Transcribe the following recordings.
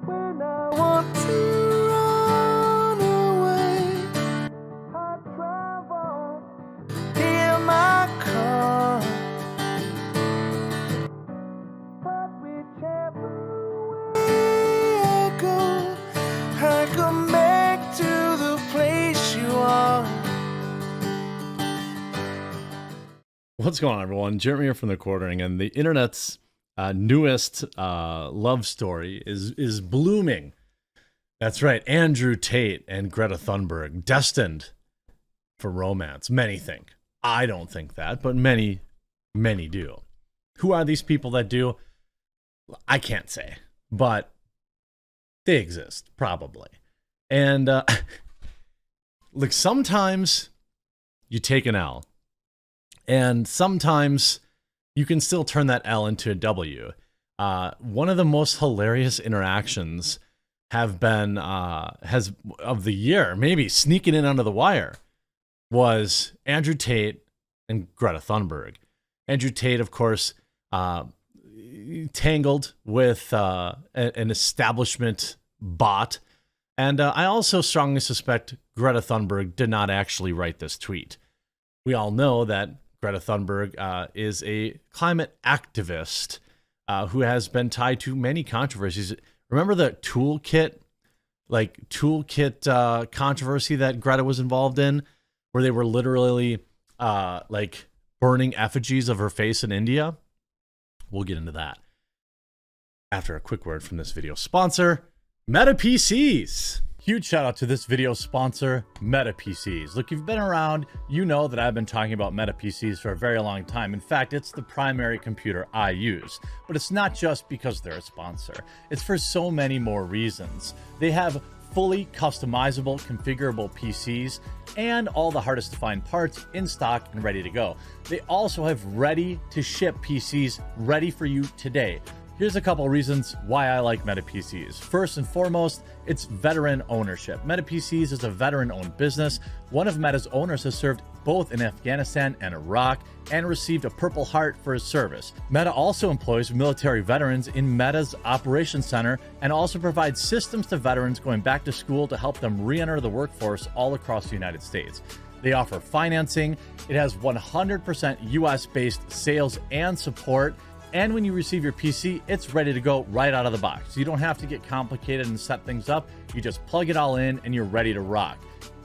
When I want to run away, I travel in my car. But whichever way I go, I come back to the place you are. What's going on, everyone? Jeremy here from The Quartering, and the internet's newest love story is blooming. That's right, Andrew Tate and Greta Thunberg, destined for romance. Many think. I don't think that, but many do. Who are these people that do? I can't say, but they exist, probably. And look, sometimes you take an L, and sometimes you can still turn that L into a W. One of the most hilarious interactions have been of the year, maybe sneaking in under the wire, was Andrew Tate and Greta Thunberg. Andrew Tate, of course, tangled with an establishment bot, and I also strongly suspect Greta Thunberg did not actually write this tweet. We all know that Greta Thunberg is a climate activist who has been tied to many controversies. Remember the toolkit controversy that Greta was involved in, where they were literally burning effigies of her face in India? We'll get into that after a quick word from this video sponsor, Meta PCs. Huge shout out to this video sponsor, Meta PCs. Look, you've been around, you know that I've been talking about Meta PCs for a very long time. In fact, it's the primary computer I use. But it's not just because they're a sponsor. It's for so many more reasons. They have fully customizable, configurable PCs and all the hardest to find parts in stock and ready to go. They also have ready to ship PCs ready for you today. Here's a couple reasons why I like Meta PCs. First and foremost, it's veteran ownership. Meta PCs is a veteran-owned business. One of Meta's owners has served both in Afghanistan and Iraq and received a Purple Heart for his service. Meta also employs military veterans in Meta's operations center and also provides systems to veterans going back to school to help them re-enter the workforce all across the United States. They offer financing. It has 100% US-based sales and support. And when you receive your PC, it's ready to go right out of the box. So you don't have to get complicated and set things up. You just plug it all in and you're ready to rock.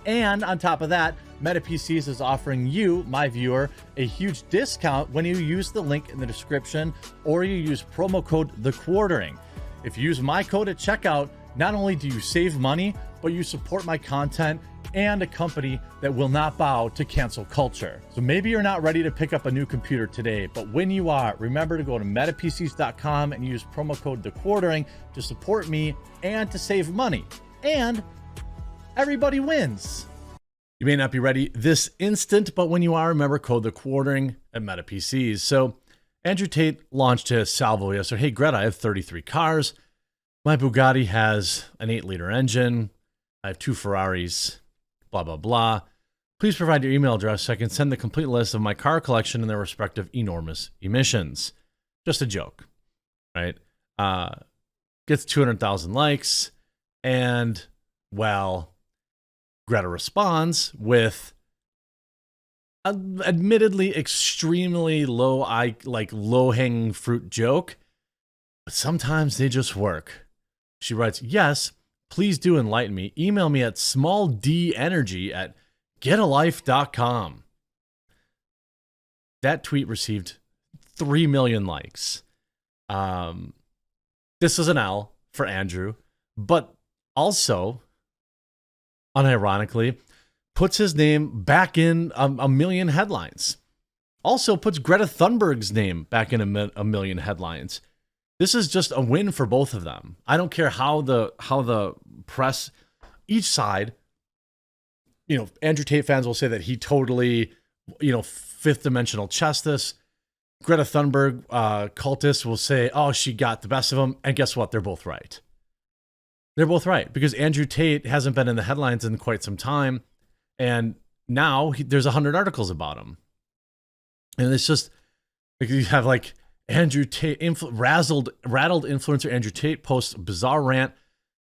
And on top of that, Meta PCs is offering you, my viewer, a huge discount when you use the link in the description or you use promo code TheQuartering. If you use my code at checkout, not only do you save money, but you support my content and a company that will not bow to cancel culture. So maybe you're not ready to pick up a new computer today, but when you are, remember to go to metapcs.com and use promo code TheQuartering to support me and to save money. And everybody wins. You may not be ready this instant, but when you are, remember code TheQuartering at Meta PCs. So Andrew Tate launched his salvo yesterday. Hey, Greta, I have 33 cars. My Bugatti has an 8-liter engine. I have 2 Ferraris. Blah, blah, blah. Please provide your email address so I can send the complete list of my car collection and their respective enormous emissions. Just a joke, right? Gets 200,000 likes, and, well, Greta responds with an admittedly extremely low-hanging fruit joke, but sometimes they just work. She writes, yes, please do enlighten me. Email me at smalldenergy@getalife.com. That tweet received 3 million likes. This is an L for Andrew, but also, unironically, puts his name back in a million headlines. Also puts Greta Thunberg's name back in a million headlines. This is just a win for both of them. I don't care how the press, each side, Andrew Tate fans will say that he totally, fifth dimensional chess this. Greta Thunberg cultists will say, oh, she got the best of them. And guess what? They're both right. They're both right because Andrew Tate hasn't been in the headlines in quite some time. And now there's 100 articles about him. And it's just, you have Andrew Tate, rattled influencer Andrew Tate posts a bizarre rant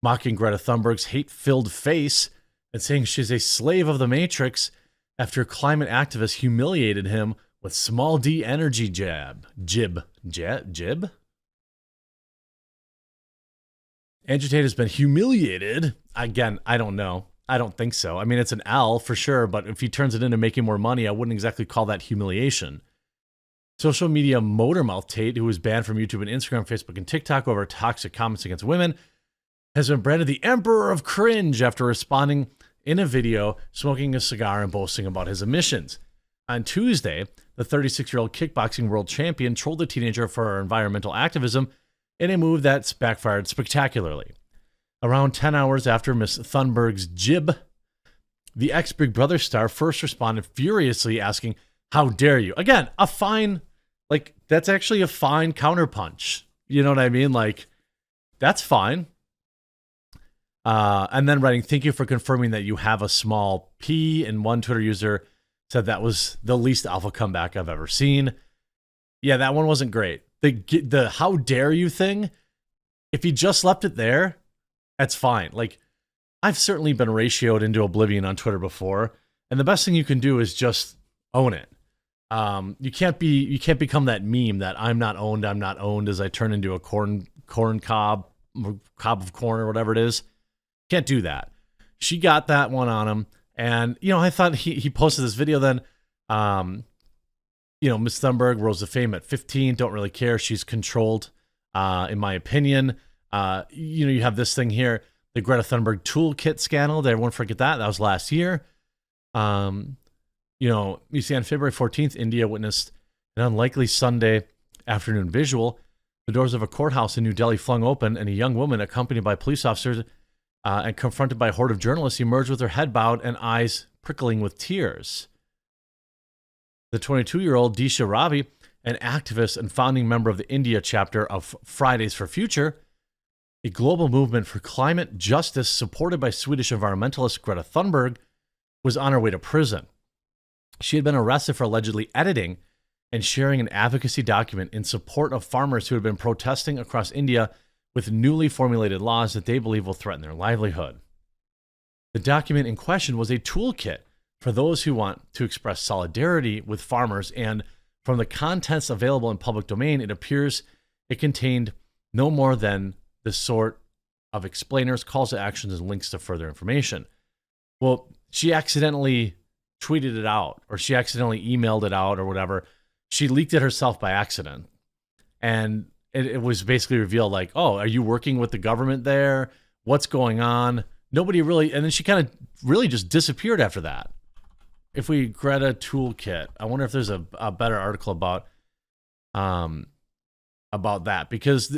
mocking Greta Thunberg's hate-filled face and saying she's a slave of the Matrix after climate activists humiliated him with small d energy jib. Andrew Tate has been humiliated. Again, I don't know. I don't think so. I mean, it's an L for sure, but if he turns it into making more money, I wouldn't exactly call that humiliation. Social media motormouth Tate, who was banned from YouTube and Instagram, Facebook, and TikTok over toxic comments against women, has been branded the Emperor of Cringe after responding in a video, smoking a cigar and boasting about his emissions. On Tuesday, the 36-year-old kickboxing world champion trolled the teenager for her environmental activism in a move that's backfired spectacularly. Around 10 hours after Miss Thunberg's jib, the ex-Big Brother star first responded furiously asking, "How dare you?" Again, a fine, like, that's actually a fine counterpunch. You know what I mean? Like, that's fine. And then writing, "Thank you for confirming that you have a small P," and one Twitter user said that was the least alpha comeback I've ever seen. Yeah, that one wasn't great. The "how dare you" thing, if he just left it there, that's fine. Like, I've certainly been ratioed into oblivion on Twitter before, and the best thing you can do is just own it. You can't become that meme that I'm not owned as I turn into a corn cob of corn or whatever it is. Can't do that. She got that one on him. And, I thought he posted this video then. Miss Thunberg rose to fame at 15. Don't really care. She's controlled, in my opinion. You have this thing here, the Greta Thunberg toolkit scandal. Did everyone forget that? That was last year. You see on February 14th, India witnessed an unlikely Sunday afternoon visual. The doors of a courthouse in New Delhi flung open, and a young woman accompanied by police officers and confronted by a horde of journalists emerged with her head bowed and eyes prickling with tears. The 22-year-old Disha Ravi, an activist and founding member of the India chapter of Fridays for Future, a global movement for climate justice supported by Swedish environmentalist Greta Thunberg, was on her way to prison. She had been arrested for allegedly editing and sharing an advocacy document in support of farmers who had been protesting across India with newly formulated laws that they believe will threaten their livelihood. The document in question was a toolkit for those who want to express solidarity with farmers, and from the contents available in public domain, it appears it contained no more than the sort of explainers, calls to actions, and links to further information. Well, she accidentally tweeted it out, or she accidentally emailed it out, or whatever. She leaked it herself by accident. And it was basically revealed like, "Oh, are you working with the government there? What's going on?" Nobody really, and then she kind of really just disappeared after that. If we Greta toolkit, I wonder if there's a better article about that, because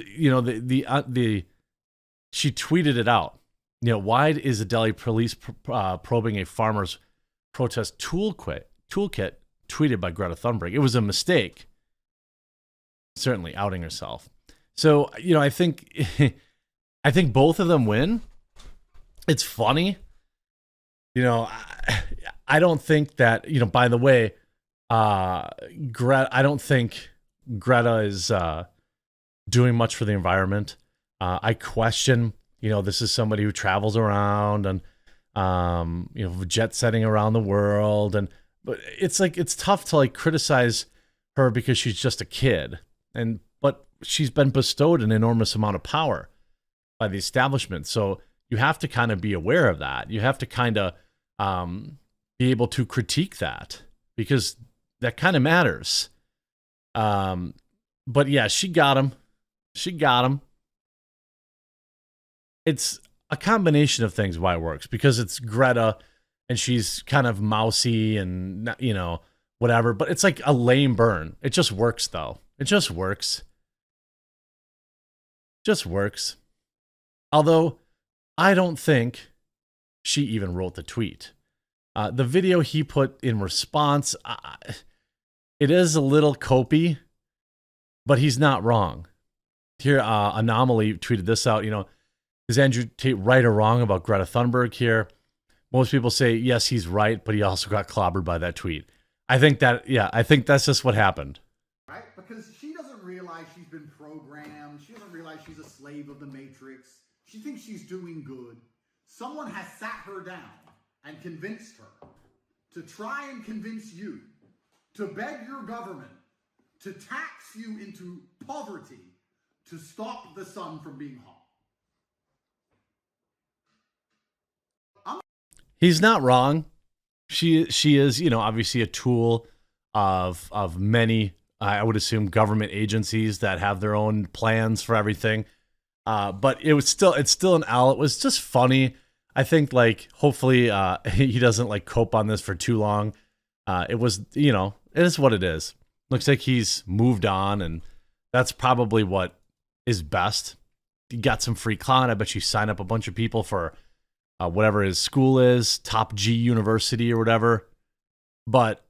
she tweeted it out. Why is the Delhi police probing a farmer's protest toolkit tweeted by Greta Thunberg? It was a mistake. Certainly outing herself. So, I think both of them win. It's funny. I don't think that, by the way, Greta, I don't think Greta is doing much for the environment. I question, this is somebody who travels around and, jet setting around the world. But it's tough to criticize her because she's just a kid. But she's been bestowed an enormous amount of power by the establishment. So you have to kind of be aware of that. You have to kind of be able to critique that, because that kind of matters. But yeah, she got him. It's a combination of things why it works, because it's Greta and she's kind of mousy and, whatever, but it's like a lame burn. It just works though. It just works. Although I don't think she even wrote the tweet. The video he put in response, it is a little copy, but he's not wrong. Here, Anomaly tweeted this out. Is Andrew Tate right or wrong about Greta Thunberg here? Most people say, yes, he's right, but he also got clobbered by that tweet. I think that's just what happened. Right? Because she doesn't realize she's been programmed. She doesn't realize she's a slave of the Matrix. She thinks she's doing good. Someone has sat her down and convinced her to try and convince you to beg your government to tax you into poverty to stop the sun from being hot. He's not wrong. She is, you know, obviously a tool of many, I would assume, government agencies that have their own plans for everything. But it's still an L. It was just funny. I think, like, hopefully he doesn't like cope on this for too long. It was, you know, it is what it is. Looks like he's moved on, and that's probably what is best. He got some free clout. I bet you sign up a bunch of people for whatever his school is, Top G University or whatever. But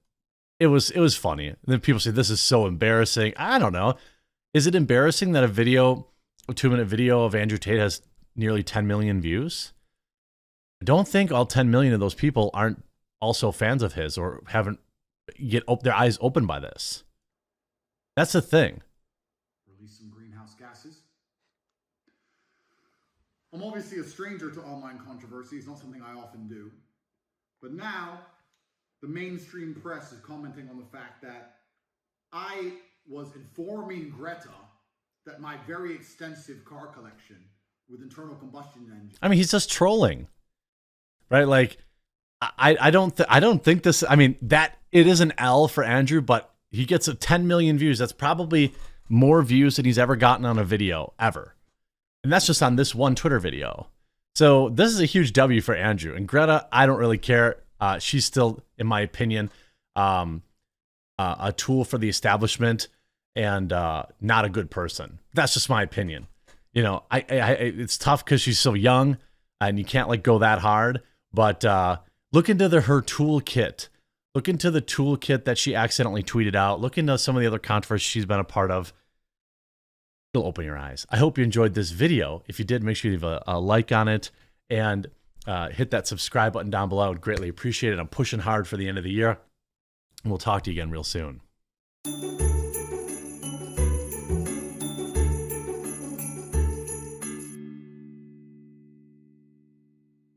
it was funny. And then people say this is so embarrassing. I don't know. Is it embarrassing that a 2-minute video of Andrew Tate has nearly 10 million views? I don't think all 10 million of those people aren't also fans of his or haven't get their eyes opened by this. That's the thing. Release some greenhouse gases. I'm obviously a stranger to online controversy. It's not something I often do. But now, the mainstream press is commenting on the fact that I was informing Greta that my very extensive car collection with internal combustion engine. I mean, he's just trolling, right? Like, I don't think this. I mean, that it is an L for Andrew, but he gets 10 million views. That's probably more views than he's ever gotten on a video ever. And that's just on this one Twitter video. So this is a huge W for Andrew. And Greta, I don't really care. She's still, in my opinion, a tool for the establishment and not a good person. That's just my opinion. You know, it's tough because she's so young and you can't like go that hard. But look into her toolkit. Look into the toolkit that she accidentally tweeted out. Look into some of the other controversies she's been a part of. It'll open your eyes. I hope you enjoyed this video. If you did, make sure you leave a like on it and hit that subscribe button down below. I would greatly appreciate it. I'm pushing hard for the end of the year. And we'll talk to you again real soon.